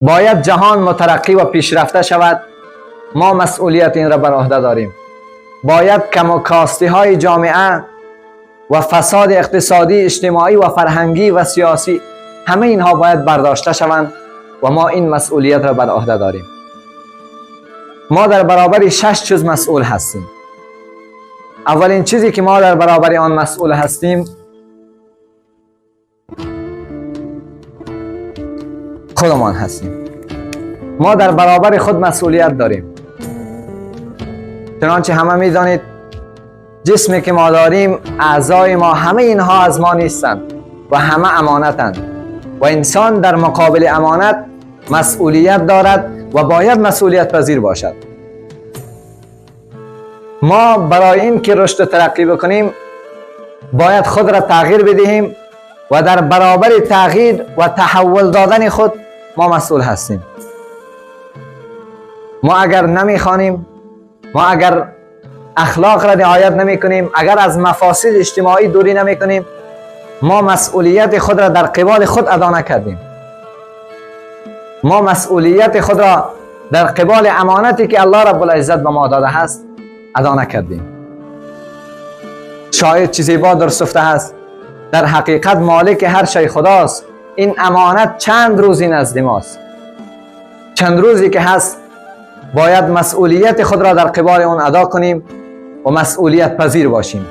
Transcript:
باید جهان مترقی و پیشرفته شود، ما مسئولیت این را بر عهده داریم. باید کم و کاستی های جامعه و فساد اقتصادی، اجتماعی و فرهنگی و سیاسی، همه اینها باید برداشته شوند و ما این مسئولیت را بر عهده داریم. ما در برابر 6 چیز مسئول هستیم. اولین چیزی که ما در برابر آن مسئول هستیم خودمان هستیم. ما در برابر خود مسئولیت داریم. چنانچه همه می‌دانید جسمی که ما داریم، اعضای ما، همه اینها از ما نیستند و همه امانتند و انسان در مقابل امانت مسئولیت دارد و باید مسئولیت پذیر باشد. ما برای این که رشد و ترقی بکنیم باید خود را تغییر بدهیم و در برابر تغییر و تحول دادن خود ما مسئول هستیم. ما اگر نمیخوانیم، ما اگر اخلاق را رعایت نمی کنیم، اگر از مفاسد اجتماعی دوری نمی کنیم، ما مسئولیت خود را در قبال خود ادا نکردیم. ما مسئولیت خود را در قبال امانتی که الله رب العزت به ما داده است ادا نکردیم. شاید چیزی با درست گفته است، در حقیقت مالک هر شی خداست. این امانت چند روزی نزد ماست، چند روزی که هست باید مسئولیت خود را در قبال اون ادا کنیم و مسئولیت پذیر باشیم.